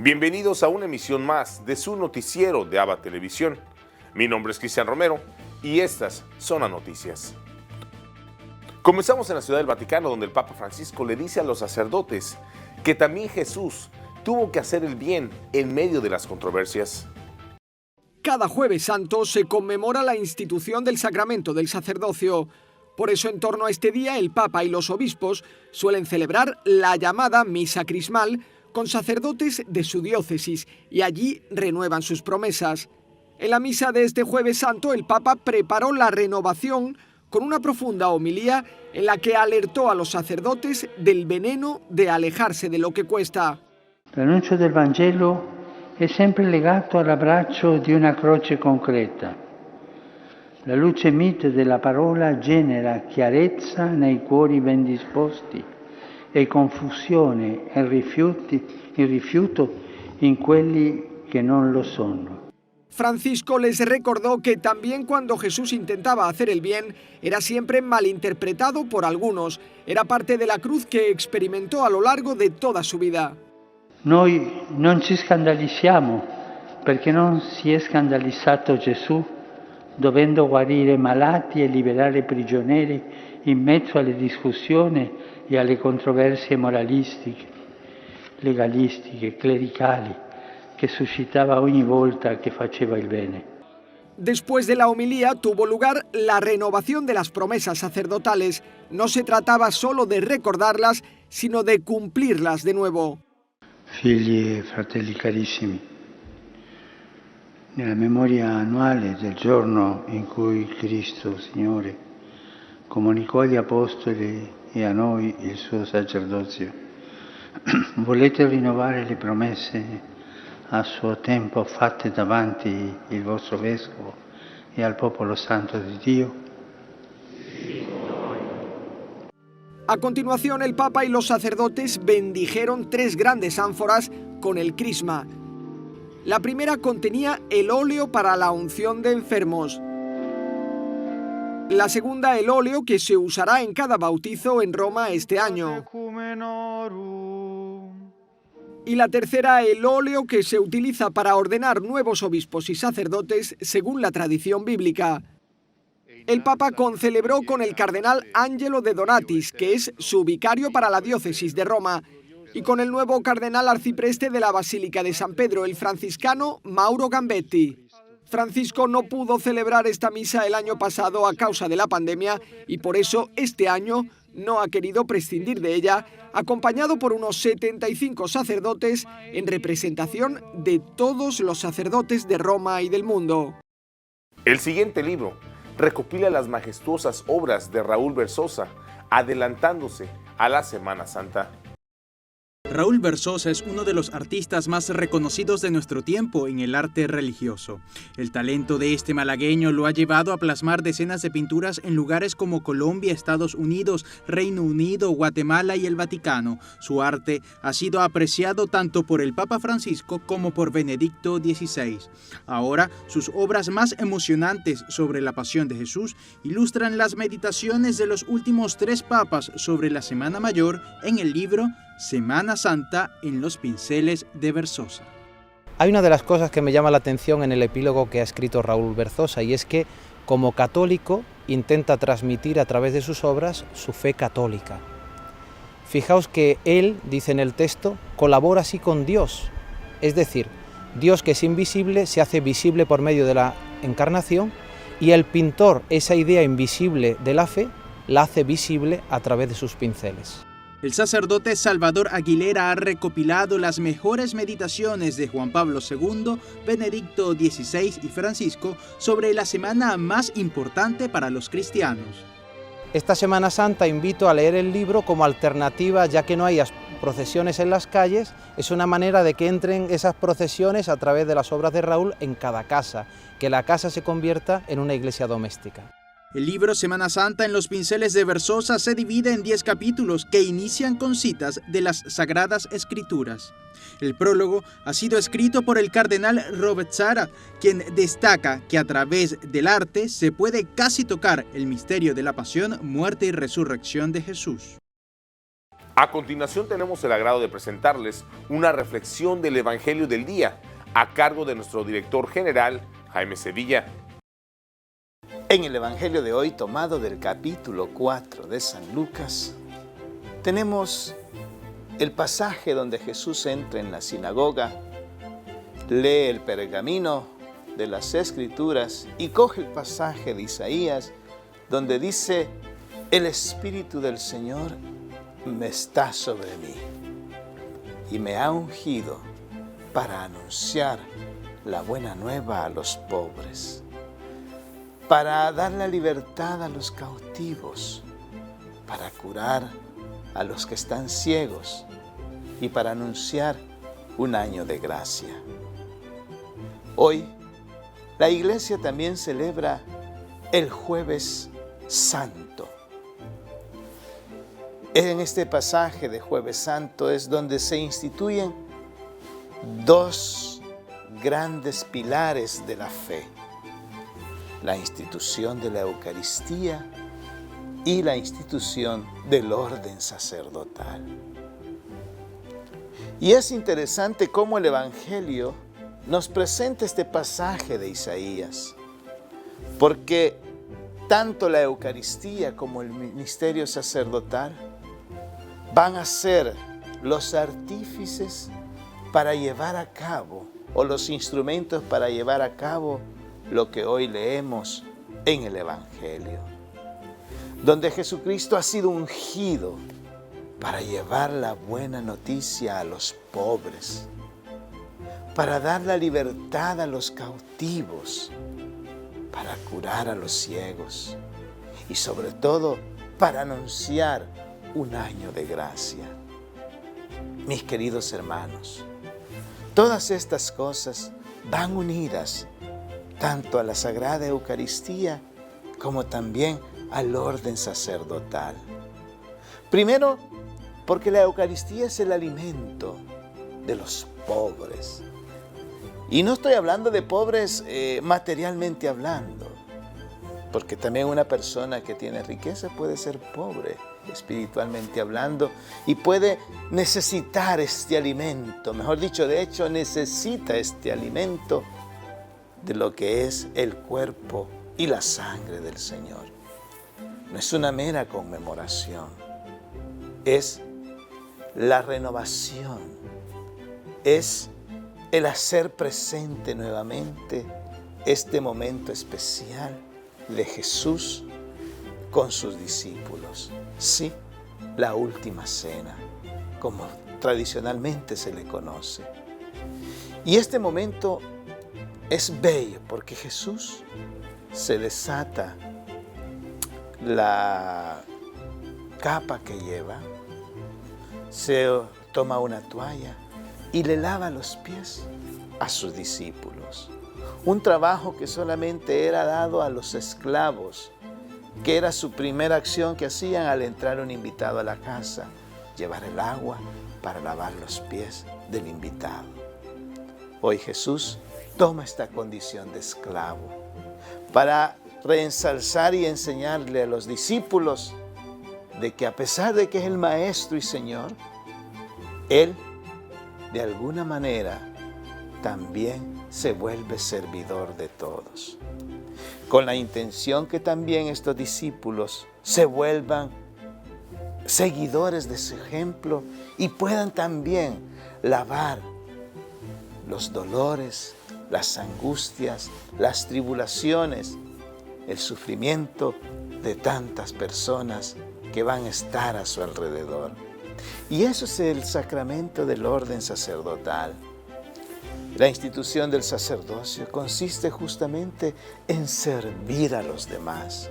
Bienvenidos a una emisión más de su noticiero de ABA Televisión. Mi nombre es Cristian Romero y estas son las noticias. Comenzamos en la Ciudad del Vaticano, donde el Papa Francisco le dice a los sacerdotes que también Jesús tuvo que hacer el bien en medio de las controversias. Cada Jueves Santo se conmemora la institución del sacramento del sacerdocio. Por eso, en torno a este día, el Papa y los obispos suelen celebrar la llamada Misa Crismal con sacerdotes de su diócesis y allí renuevan sus promesas. En la misa de este Jueves Santo, el Papa preparó la renovación con una profunda homilía en la que alertó a los sacerdotes del veneno de alejarse de lo que cuesta. L'annuncio del Vangelo è sempre legato all'abbraccio di una croce concreta. La luce mite della parola genera chiarezza nei cuori ben disposti e confusione e rifiuto in quelli che non lo sono. Francisco les recordó que también cuando Jesús intentaba hacer el bien, era siempre malinterpretado por algunos. Era parte de la cruz que experimentó a lo largo de toda su vida. Noi non ci scandalizziamo perché non si è scandalizzato Gesù dovendo guarire malati e liberare prigionieri in mezzo alle discussioni e alle controversie moralistiche, legalistiche, clericali che suscitava ogni volta che faceva il bene. Después de la homilía tuvo lugar la renovación de las promesas sacerdotales. No se trataba solo de recordarlas, sino de cumplirlas de nuevo. Figli e fratelli carissimi, nella memoria annuale del giorno in cui Cristo, Signore, comunicò agli Apostoli e a noi il suo sacerdozio, volete rinnovare le promesse a suo tempo fatte davanti il vostro Vescovo e al popolo santo di Dio? A continuación, el Papa y los sacerdotes bendijeron 3 grandes ánforas con el crisma. La primera contenía el óleo para la unción de enfermos. La segunda, el óleo que se usará en cada bautizo en Roma este año. Y la tercera, el óleo que se utiliza para ordenar nuevos obispos y sacerdotes según la tradición bíblica. El Papa concelebró con el cardenal Angelo de Donatis, que es su vicario para la diócesis de Roma, y con el nuevo cardenal arcipreste de la Basílica de San Pedro, el franciscano Mauro Gambetti. Francisco no pudo celebrar esta misa el año pasado a causa de la pandemia y por eso este año no ha querido prescindir de ella, acompañado por unos 75 sacerdotes en representación de todos los sacerdotes de Roma y del mundo. El siguiente libro recopila las majestuosas obras de Raúl Versosa, adelantándose a la Semana Santa. Raúl Versosa es uno de los artistas más reconocidos de nuestro tiempo en el arte religioso. El talento de este malagueño lo ha llevado a plasmar decenas de pinturas en lugares como Colombia, Estados Unidos, Reino Unido, Guatemala y el Vaticano. Su arte ha sido apreciado tanto por el Papa Francisco como por Benedicto XVI. Ahora, sus obras más emocionantes sobre la pasión de Jesús ilustran las meditaciones de los últimos 3 papas sobre la Semana Mayor en el libro Semana Santa en los pinceles de Versosa. Hay una de las cosas que me llama la atención en el epílogo que ha escrito Raúl Versosa, y es que como católico intenta transmitir a través de sus obras su fe católica. Fijaos que él, dice en el texto, colabora así con Dios, es decir, Dios que es invisible se hace visible por medio de la encarnación, y el pintor esa idea invisible de la fe la hace visible a través de sus pinceles. El sacerdote Salvador Aguilera ha recopilado las mejores meditaciones de Juan Pablo II, Benedicto XVI y Francisco sobre la semana más importante para los cristianos. Esta Semana Santa invito a leer el libro como alternativa, ya que no hay procesiones en las calles, es una manera de que entren esas procesiones a través de las obras de Raúl en cada casa, que la casa se convierta en una iglesia doméstica. El libro Semana Santa en los pinceles de Versosa se divide en 10 capítulos que inician con citas de las Sagradas Escrituras. El prólogo ha sido escrito por el cardenal Robert Sarah, quien destaca que a través del arte se puede casi tocar el misterio de la pasión, muerte y resurrección de Jesús. A continuación tenemos el agrado de presentarles una reflexión del Evangelio del día a cargo de nuestro director general, Jaime Sevilla. En el Evangelio de hoy, tomado del capítulo 4 de San Lucas, tenemos el pasaje donde Jesús entra en la sinagoga, lee el pergamino de las Escrituras y coge el pasaje de Isaías, donde dice: el Espíritu del Señor me está sobre mí y me ha ungido para anunciar la buena nueva a los pobres, para dar la libertad a los cautivos, para curar a los que están ciegos y para anunciar un año de gracia. Hoy, la iglesia también celebra el Jueves Santo. En este pasaje de Jueves Santo es donde se instituyen dos grandes pilares de la fe: la institución de la Eucaristía y la institución del orden sacerdotal. Y es interesante cómo el Evangelio nos presenta este pasaje de Isaías, porque tanto la Eucaristía como el ministerio sacerdotal van a ser los artífices para llevar a cabo, o los instrumentos para llevar a cabo, lo que hoy leemos en el Evangelio, donde Jesucristo ha sido ungido para llevar la buena noticia a los pobres, para dar la libertad a los cautivos, para curar a los ciegos y sobre todo para anunciar un año de gracia. Mis queridos hermanos, todas estas cosas van unidas tanto a la Sagrada Eucaristía como también al orden sacerdotal. Primero, porque la Eucaristía es el alimento de los pobres. Y no estoy hablando de pobres materialmente hablando, porque también una persona que tiene riqueza puede ser pobre espiritualmente hablando y puede necesitar este alimento, mejor dicho, de hecho necesita este alimento de lo que es el cuerpo y la sangre del Señor. No es una mera conmemoración, es la renovación, es el hacer presente nuevamente este momento especial de Jesús con sus discípulos. Sí, la última cena, como tradicionalmente se le conoce. Y este momento es bello porque Jesús se desata la capa que lleva, se toma una toalla y le lava los pies a sus discípulos. Un trabajo que solamente era dado a los esclavos, que era su primera acción que hacían al entrar un invitado a la casa, llevar el agua para lavar los pies del invitado. Hoy Jesús toma esta condición de esclavo para reensalzar y enseñarle a los discípulos de que a pesar de que es el Maestro y Señor, Él de alguna manera también se vuelve servidor de todos, con la intención que también estos discípulos se vuelvan seguidores de su ejemplo y puedan también lavar los dolores, las angustias, las tribulaciones, el sufrimiento de tantas personas que van a estar a su alrededor. Y eso es el sacramento del orden sacerdotal. La institución del sacerdocio consiste justamente en servir a los demás.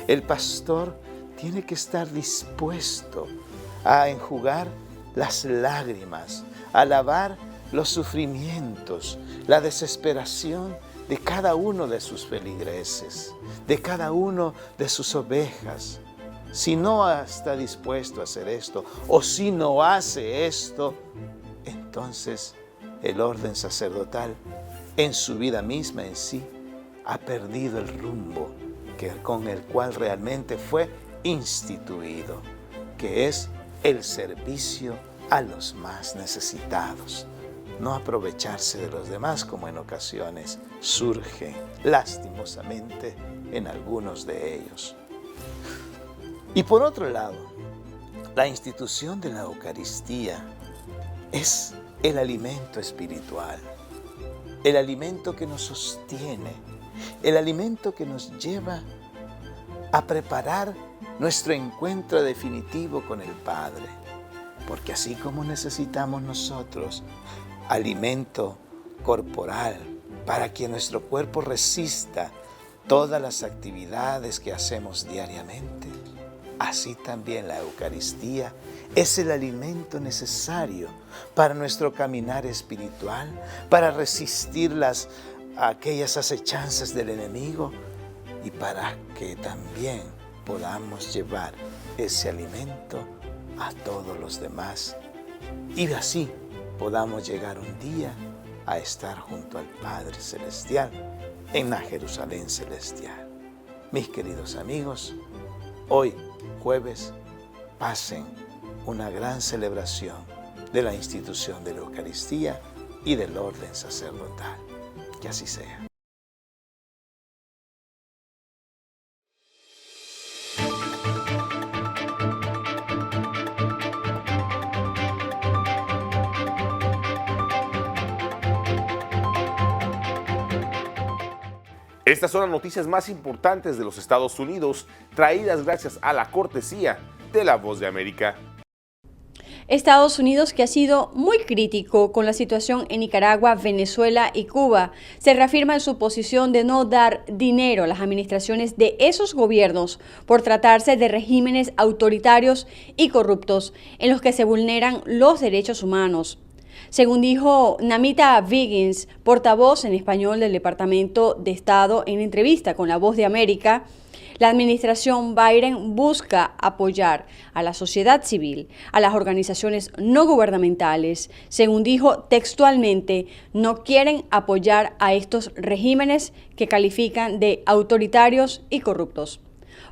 El pastor tiene que estar dispuesto a enjugar las lágrimas, a lavar los sufrimientos, la desesperación de cada uno de sus feligreses, de cada uno de sus ovejas. Si no está dispuesto a hacer esto, o si no hace esto, entonces el orden sacerdotal en su vida misma en sí ha perdido el rumbo con el cual realmente fue instituido, que es el servicio a los más necesitados, no aprovecharse de los demás como en ocasiones surge lastimosamente en algunos de ellos. Y por otro lado, la institución de la Eucaristía es el alimento espiritual, el alimento que nos sostiene, el alimento que nos lleva a preparar nuestro encuentro definitivo con el Padre. Porque así como necesitamos nosotros alimento corporal para que nuestro cuerpo resista todas las actividades que hacemos diariamente, así también la Eucaristía es el alimento necesario para nuestro caminar espiritual, para resistir aquellas acechanzas del enemigo y para que también podamos llevar ese alimento a todos los demás y así podamos llegar un día a estar junto al Padre Celestial en la Jerusalén Celestial. Mis queridos amigos, hoy jueves pasen una gran celebración de la institución de la Eucaristía y del orden sacerdotal. Que así sea. Estas son las noticias más importantes de los Estados Unidos, traídas gracias a la cortesía de La Voz de América. Estados Unidos, que ha sido muy crítico con la situación en Nicaragua, Venezuela y Cuba, se reafirma en su posición de no dar dinero a las administraciones de esos gobiernos por tratarse de regímenes autoritarios y corruptos en los que se vulneran los derechos humanos. Según dijo Namita Wiggins, portavoz en español del Departamento de Estado en entrevista con La Voz de América, la administración Biden busca apoyar a la sociedad civil, a las organizaciones no gubernamentales. Según dijo textualmente, no quieren apoyar a estos regímenes que califican de autoritarios y corruptos.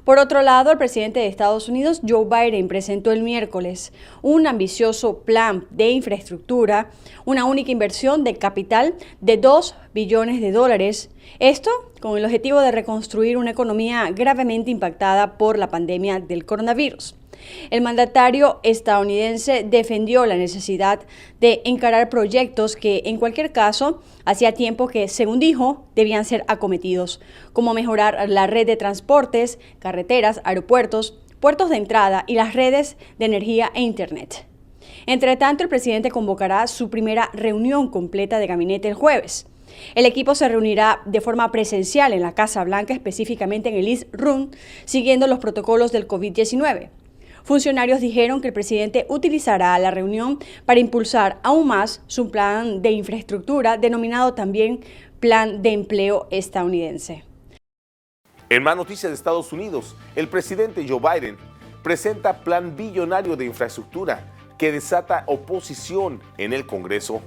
Por otro lado, el presidente de Estados Unidos, Joe Biden, presentó el miércoles un ambicioso plan de infraestructura, una única inversión de capital de $2 billones. Esto con el objetivo de reconstruir una economía gravemente impactada por la pandemia del coronavirus. El mandatario estadounidense defendió la necesidad de encarar proyectos que, en cualquier caso, hacía tiempo que, según dijo, debían ser acometidos, como mejorar la red de transportes, carreteras, aeropuertos, puertos de entrada y las redes de energía e Internet. Entre tanto, el presidente convocará su primera reunión completa de gabinete el jueves. El equipo se reunirá de forma presencial en la Casa Blanca, específicamente en el East Room, siguiendo los protocolos del COVID-19. Funcionarios dijeron que el presidente utilizará la reunión para impulsar aún más su plan de infraestructura, denominado también Plan de Empleo Estadounidense. En más noticias de Estados Unidos, el presidente Joe Biden presenta plan billonario de infraestructura que desata oposición en el Congreso.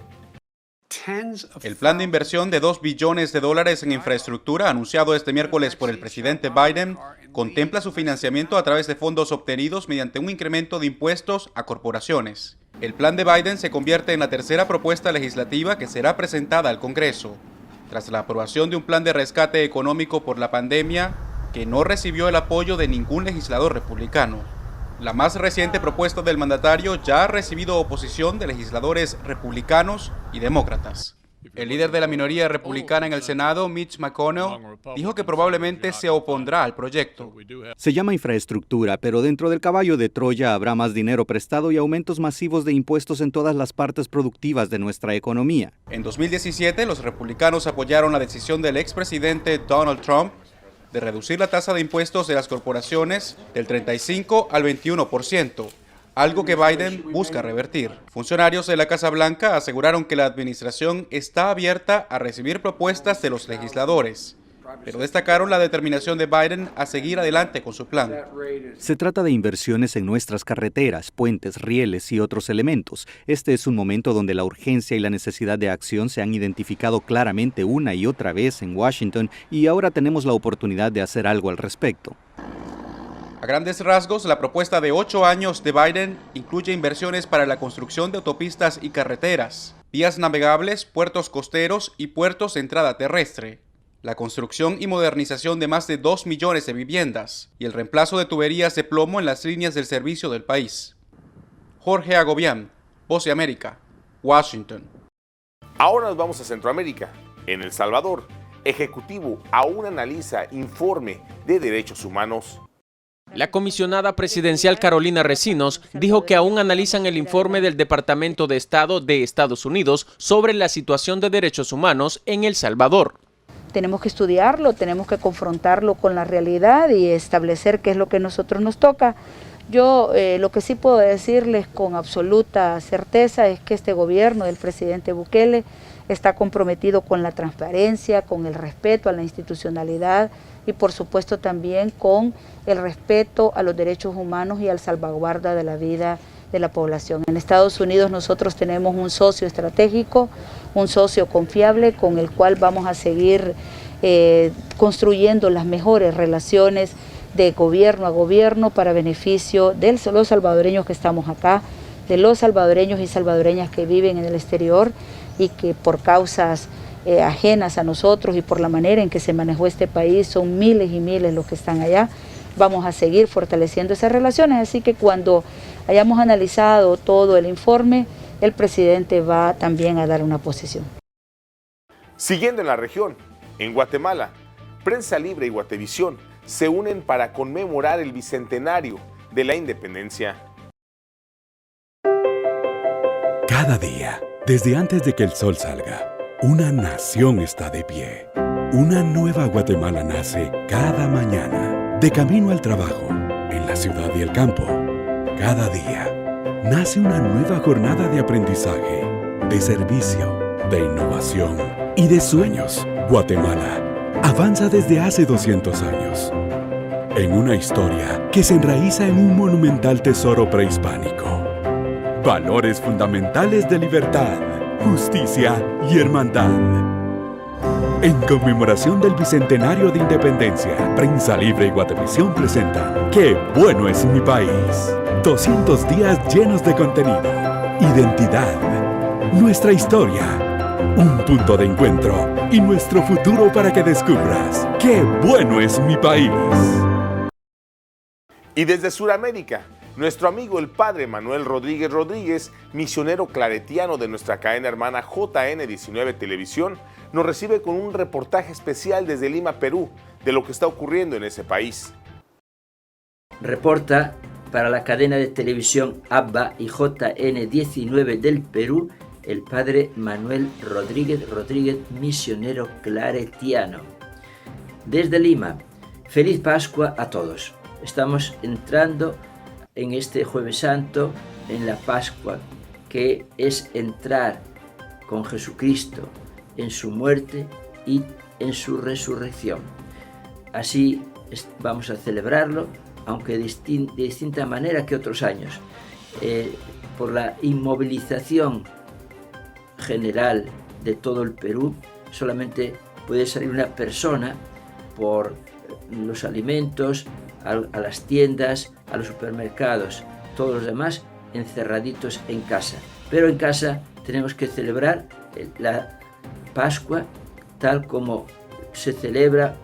El plan de inversión de $2 billones en infraestructura anunciado este miércoles por el presidente Biden contempla su financiamiento a través de fondos obtenidos mediante un incremento de impuestos a corporaciones. El plan de Biden se convierte en la tercera propuesta legislativa que será presentada al Congreso, tras la aprobación de un plan de rescate económico por la pandemia que no recibió el apoyo de ningún legislador republicano. La más reciente propuesta del mandatario ya ha recibido oposición de legisladores republicanos y demócratas. El líder de la minoría republicana en el Senado, Mitch McConnell, dijo que probablemente se opondrá al proyecto. Se llama infraestructura, pero dentro del caballo de Troya habrá más dinero prestado y aumentos masivos de impuestos en todas las partes productivas de nuestra economía. En 2017, los republicanos apoyaron la decisión del expresidente Donald Trump de reducir la tasa de impuestos de las corporaciones del 35 al 21%, algo que Biden busca revertir. Funcionarios de la Casa Blanca aseguraron que la administración está abierta a recibir propuestas de los legisladores, pero destacaron la determinación de Biden a seguir adelante con su plan. Se trata de inversiones en nuestras carreteras, puentes, rieles y otros elementos. Este es un momento donde la urgencia y la necesidad de acción se han identificado claramente una y otra vez en Washington y ahora tenemos la oportunidad de hacer algo al respecto. A grandes rasgos, la propuesta de 8 años de Biden incluye inversiones para la construcción de autopistas y carreteras, vías navegables, puertos costeros y puertos de entrada terrestre, la construcción y modernización de más de 2 millones de viviendas y el reemplazo de tuberías de plomo en las líneas del servicio del país. Jorge Agobián, Voz de América, Washington. Ahora nos vamos a Centroamérica. En El Salvador, Ejecutivo aún analiza informe de derechos humanos. La comisionada presidencial Carolina Recinos dijo que aún analizan el informe del Departamento de Estado de Estados Unidos sobre la situación de derechos humanos en El Salvador. Tenemos que estudiarlo, tenemos que confrontarlo con la realidad y establecer qué es lo que a nosotros nos toca. Yo lo que sí puedo decirles con absoluta certeza es que este gobierno del presidente Bukele está comprometido con la transparencia, con el respeto a la institucionalidad y por supuesto también con el respeto a los derechos humanos y al salvaguarda de la vida de la población. En Estados Unidos nosotros tenemos un socio estratégico, un socio confiable con el cual vamos a seguir construyendo las mejores relaciones de gobierno a gobierno para beneficio de los salvadoreños que estamos acá, de los salvadoreños y salvadoreñas que viven en el exterior y que por causas ajenas a nosotros y por la manera en que se manejó este país, son miles y miles los que están allá. Vamos a seguir fortaleciendo esas relaciones, así que cuando hayamos analizado todo el informe, el presidente va también a dar una posición. Siguiendo en la región, en Guatemala, Prensa Libre y Guatevisión se unen para conmemorar el bicentenario de la independencia. Cada día, desde antes de que el sol salga, una nación está de pie. Una nueva Guatemala nace cada mañana, de camino al trabajo, en la ciudad y el campo. Cada día, nace una nueva jornada de aprendizaje, de servicio, de innovación y de sueños. Guatemala avanza desde hace 200 años, en una historia que se enraiza en un monumental tesoro prehispánico. Valores fundamentales de libertad, justicia y hermandad. En conmemoración del Bicentenario de Independencia, Prensa Libre y Guatevisión presentan ¡Qué bueno es mi país! 200 días llenos de contenido, identidad, nuestra historia, un punto de encuentro y nuestro futuro para que descubras ¡qué bueno es mi país! Y desde Sudamérica, nuestro amigo el padre Manuel Rodríguez Rodríguez, misionero claretiano de nuestra cadena hermana JN19 Televisión, nos recibe con un reportaje especial desde Lima, Perú, de lo que está ocurriendo en ese país. Reporta para la cadena de televisión ABBA y JN19 del Perú, el padre Manuel Rodríguez Rodríguez, misionero claretiano. Desde Lima, feliz Pascua a todos. Estamos entrando en este Jueves Santo, en la Pascua, que es entrar con Jesucristo en su muerte y en su resurrección. Así vamos a celebrarlo, aunque de distinta manera que otros años, por la inmovilización general de todo el Perú. Solamente puede salir una persona por los alimentos, a las tiendas, a los supermercados, todos los demás encerraditos en casa. Pero en casa tenemos que celebrar la Pascua tal como se celebra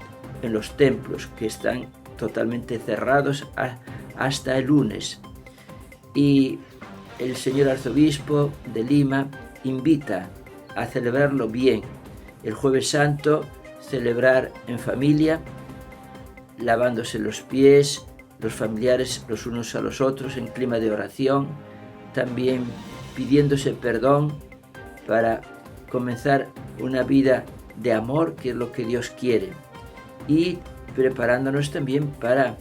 en los templos, que están totalmente cerrados hasta el lunes. Y el señor arzobispo de Lima invita a celebrarlo bien. El Jueves Santo, celebrar en familia, lavándose los pies, los familiares los unos a los otros en clima de oración, también pidiéndose perdón para comenzar una vida de amor, que es lo que Dios quiere, y preparándonos también para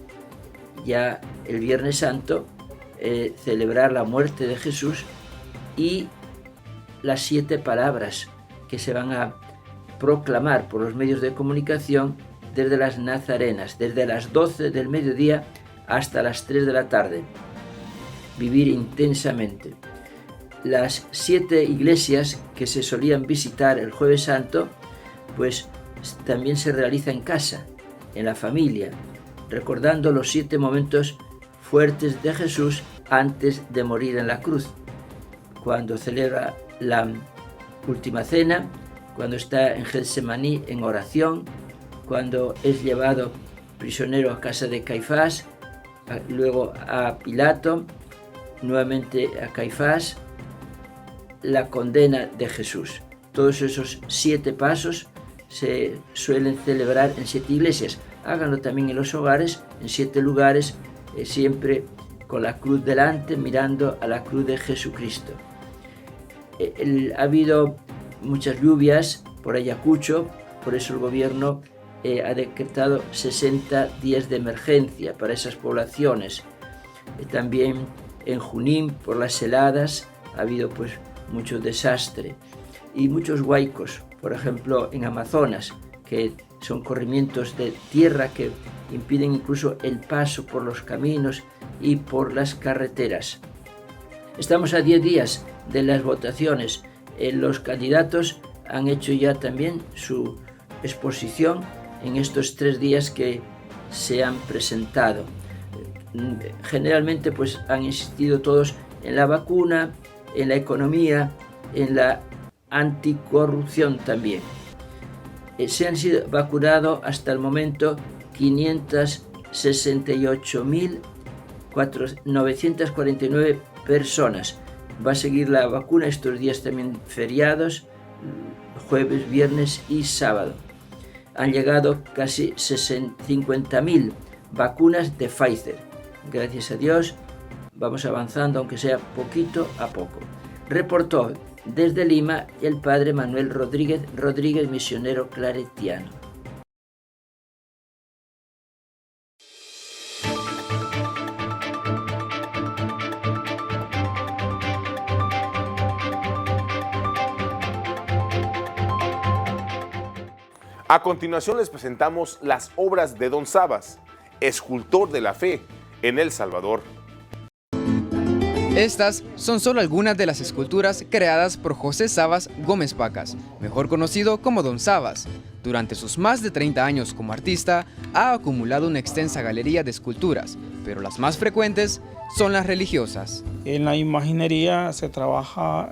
ya el Viernes Santo celebrar la muerte de Jesús y las 7 palabras que se van a proclamar por los medios de comunicación desde las Nazarenas, desde las 12 del mediodía hasta las 3 de la tarde. Vivir intensamente. Las 7 iglesias que se solían visitar el Jueves Santo, pues también se realiza en casa, en la familia, recordando los 7 momentos fuertes de Jesús antes de morir en la cruz, cuando celebra la última cena, cuando está en Getsemaní en oración, cuando es llevado prisionero a casa de Caifás, luego a Pilato, nuevamente a Caifás, la condena de Jesús. Todos esos 7 pasos se suelen celebrar en 7 iglesias. Háganlo también en los hogares, en 7 lugares, siempre con la cruz delante, mirando a la cruz de Jesucristo. Ha habido muchas lluvias por Ayacucho, por eso el gobierno ha decretado 60 días de emergencia para esas poblaciones. También en Junín, por las heladas, ha habido pues mucho desastre. Y muchos huaicos, por ejemplo en Amazonas, que son corrimientos de tierra que impiden incluso el paso por los caminos y por las carreteras. Estamos a 10 días de las votaciones. Los candidatos han hecho ya también su exposición en estos 3 días que se han presentado. Generalmente pues han insistido todos en la vacuna, en la economía, en la anticorrupción también. Se han sido vacunados hasta el momento 568.949 personas. Va a seguir la vacuna estos días también feriados, jueves, viernes y sábado. Han llegado casi 50.000 vacunas de Pfizer. Gracias a Dios vamos avanzando, aunque sea poquito a poco. Reportó desde Lima el padre Manuel Rodríguez, misionero claretiano. A continuación les presentamos las obras de Don Sabas, escultor de la fe en El Salvador. Estas son solo algunas de las esculturas creadas por José Sabas Gómez Pacas, mejor conocido como Don Sabas. Durante sus más de 30 años como artista, ha acumulado una extensa galería de esculturas, pero las más frecuentes son las religiosas. En la imaginería se trabaja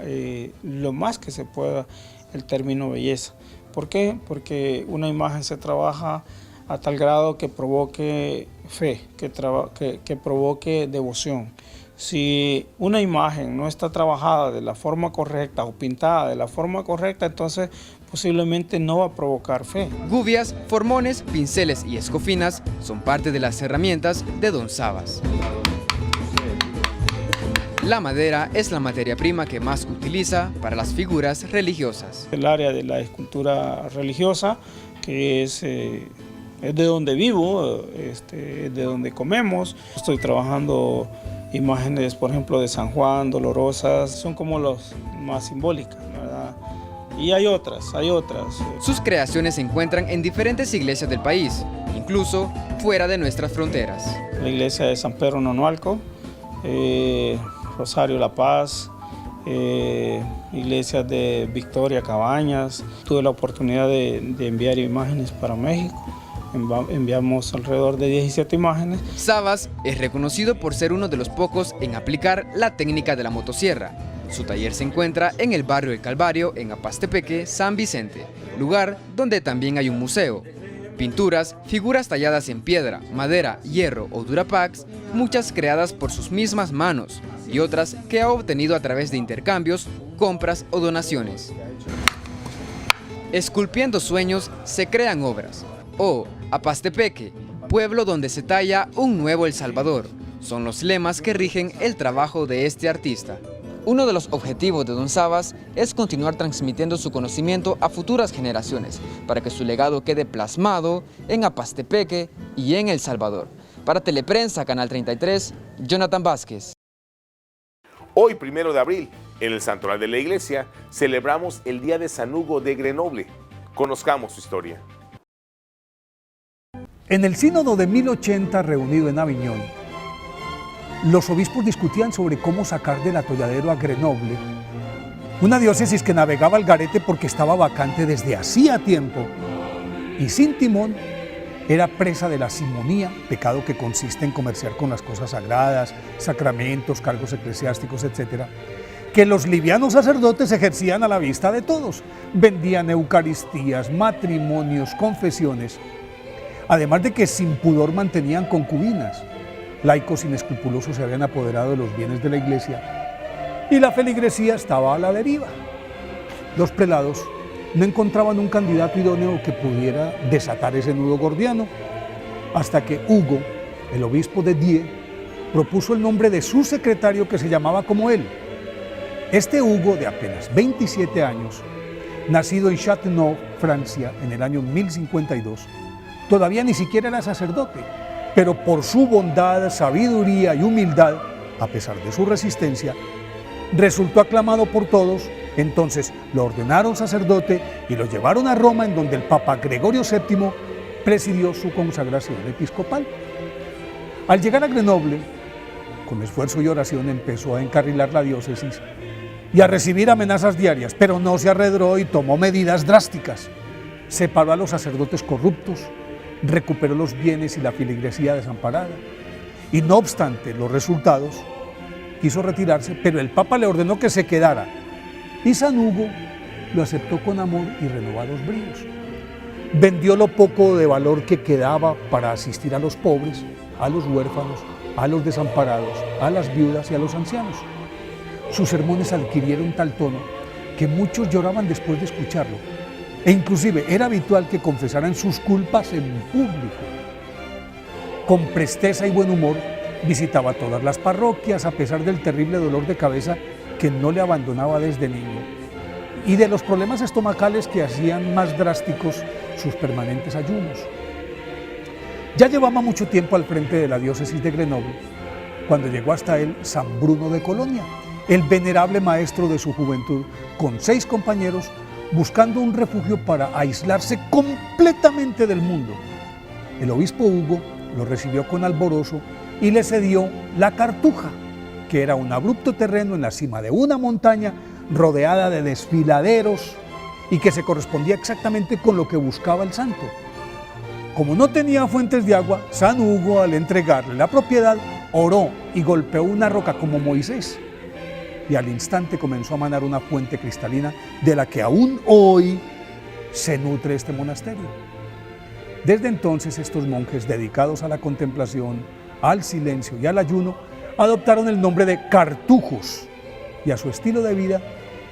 lo más que se pueda el término belleza. ¿Por qué? Porque una imagen se trabaja a tal grado que provoque fe, que provoque devoción. Si una imagen no está trabajada de la forma correcta o pintada de la forma correcta, entonces posiblemente no va a provocar fe. Gubias, formones, pinceles y escofinas son parte de las herramientas de Don Sabas. La madera es la materia prima que más utiliza para las figuras religiosas. El área de la escultura religiosa, que es de donde vivo, de donde comemos. Estoy trabajando imágenes, por ejemplo, de San Juan, dolorosas, son como las más simbólicas, ¿verdad? Y hay otras. Sus creaciones se encuentran en diferentes iglesias del país, incluso fuera de nuestras fronteras. La iglesia de San Pedro Nonualco, Rosario La Paz, iglesias de Victoria Cabañas. Tuve la oportunidad de enviar imágenes para México. Enviamos alrededor de 17 imágenes. Sabas es reconocido por ser uno de los pocos en aplicar la técnica de la motosierra. Su taller se encuentra en el barrio El Calvario, en Apastepeque, San Vicente, lugar donde también hay un museo. Pinturas, figuras talladas en piedra, madera, hierro o durapax, muchas creadas por sus mismas manos y otras que ha obtenido a través de intercambios, compras o donaciones. Esculpiendo sueños se crean obras. Apastepeque, pueblo donde se talla un nuevo El Salvador, son los lemas que rigen el trabajo de este artista. Uno de los objetivos de Don Sabas es continuar transmitiendo su conocimiento a futuras generaciones para que su legado quede plasmado en Apastepeque y en El Salvador. Para Teleprensa, Canal 33, Jonathan Vázquez. Hoy, 1 de abril, en el Santoral de la Iglesia, celebramos el Día de San Hugo de Grenoble. Conozcamos su historia. En el sínodo de 1080 reunido en Aviñón, los obispos discutían sobre cómo sacar del atolladero a Grenoble, una diócesis que navegaba al garete porque estaba vacante desde hacía tiempo y sin timón era presa de la simonía, pecado que consiste en comerciar con las cosas sagradas, sacramentos, cargos eclesiásticos, etc., que los livianos sacerdotes ejercían a la vista de todos. Vendían eucaristías, matrimonios, confesiones, además de que sin pudor mantenían concubinas. Laicos inescrupulosos se habían apoderado de los bienes de la iglesia y la feligresía estaba a la deriva. Los prelados no encontraban un candidato idóneo que pudiera desatar ese nudo gordiano, hasta que Hugo, el obispo de Die, propuso el nombre de su secretario que se llamaba como él. Este Hugo, de apenas 27 años, nacido en Châteauneuf, Francia, en el año 1052, todavía ni siquiera era sacerdote, pero por su bondad, sabiduría y humildad, a pesar de su resistencia, resultó aclamado por todos. Entonces lo ordenaron sacerdote y lo llevaron a Roma, en donde el Papa Gregorio VII presidió su consagración episcopal. Al llegar a Grenoble, con esfuerzo y oración empezó a encarrilar la diócesis y a recibir amenazas diarias, pero no se arredró y tomó medidas drásticas. Separó a los sacerdotes corruptos, recuperó los bienes y la feligresía desamparada, y no obstante los resultados, quiso retirarse, pero el Papa le ordenó que se quedara, y San Hugo lo aceptó con amor y renovados bríos. Vendió lo poco de valor que quedaba para asistir a los pobres, a los huérfanos, a los desamparados, a las viudas y a los ancianos. Sus sermones adquirieron tal tono que muchos lloraban después de escucharlo, e inclusive era habitual que confesaran sus culpas en público. Con presteza y buen humor visitaba todas las parroquias, a pesar del terrible dolor de cabeza que no le abandonaba desde niño, y de los problemas estomacales que hacían más drásticos sus permanentes ayunos. Ya llevaba mucho tiempo al frente de la diócesis de Grenoble, cuando llegó hasta él San Bruno de Colonia, el venerable maestro de su juventud, con 6 compañeros, buscando un refugio para aislarse completamente del mundo. El obispo Hugo lo recibió con alborozo y le cedió la Cartuja, que era un abrupto terreno en la cima de una montaña rodeada de desfiladeros y que se correspondía exactamente con lo que buscaba el santo. Como no tenía fuentes de agua, San Hugo, al entregarle la propiedad, oró y golpeó una roca como Moisés, y al instante comenzó a manar una fuente cristalina de la que aún hoy se nutre este monasterio. Desde entonces, estos monjes dedicados a la contemplación, al silencio y al ayuno adoptaron el nombre de cartujos, y a su estilo de vida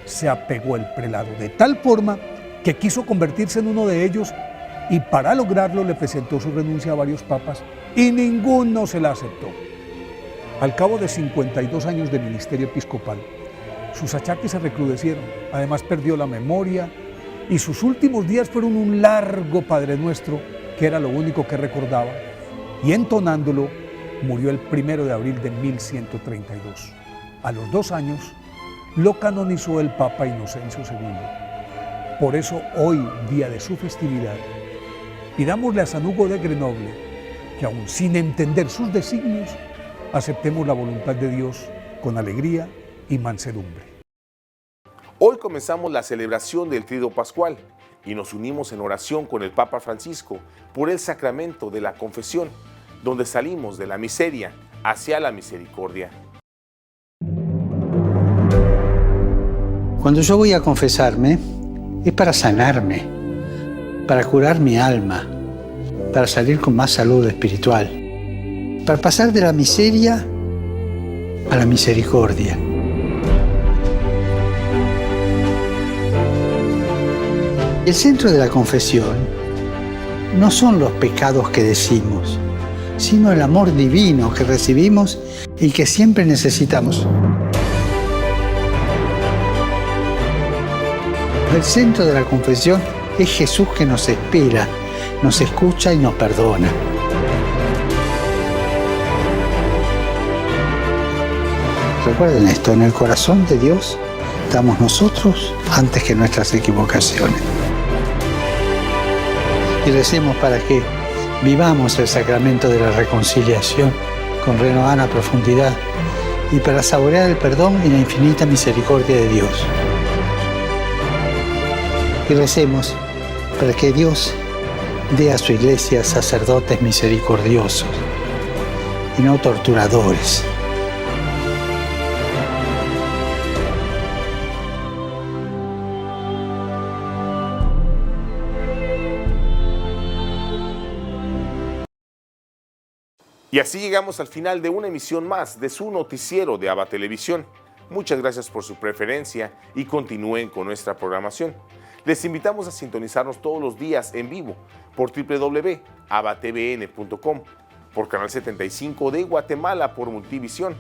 se apegó el prelado de tal forma que quiso convertirse en uno de ellos, y para lograrlo le presentó su renuncia a varios papas y ninguno se la aceptó. Al cabo de 52 años de ministerio episcopal, sus achaques se recrudecieron, además perdió la memoria y sus últimos días fueron un largo Padre Nuestro, que era lo único que recordaba, y entonándolo murió el 1 de abril de 1132. A los 2 años lo canonizó el Papa Inocencio II. Por eso hoy, día de su festividad, pidámosle a San Hugo de Grenoble que, aun sin entender sus designios, aceptemos la voluntad de Dios con alegría y mansedumbre. Hoy comenzamos la celebración del Tríduo Pascual y nos unimos en oración con el Papa Francisco por el sacramento de la confesión, donde salimos de la miseria hacia la misericordia. Cuando yo voy a confesarme, es para sanarme, para curar mi alma, para salir con más salud espiritual, para pasar de la miseria a la misericordia. El centro de la confesión no son los pecados que decimos, sino el amor divino que recibimos y que siempre necesitamos. El centro de la confesión es Jesús, que nos espera, nos escucha y nos perdona. Recuerden esto, en el corazón de Dios estamos nosotros antes que nuestras equivocaciones. Y recemos para que vivamos el sacramento de la reconciliación con renovada profundidad y para saborear el perdón y la infinita misericordia de Dios. Y recemos para que Dios dé a su iglesia sacerdotes misericordiosos y no torturadores. Y así llegamos al final de una emisión más de su noticiero de ABA Televisión. Muchas gracias por su preferencia y continúen con nuestra programación. Les invitamos a sintonizarnos todos los días en vivo por www.abatvn.com, por Canal 75 de Guatemala por Multivisión,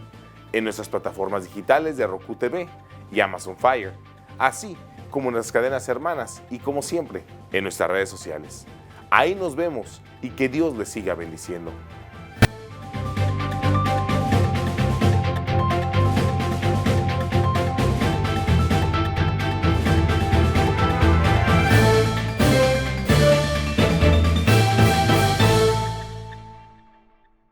en nuestras plataformas digitales de Roku TV y Amazon Fire, así como en las cadenas hermanas y como siempre en nuestras redes sociales. Ahí nos vemos y que Dios les siga bendiciendo.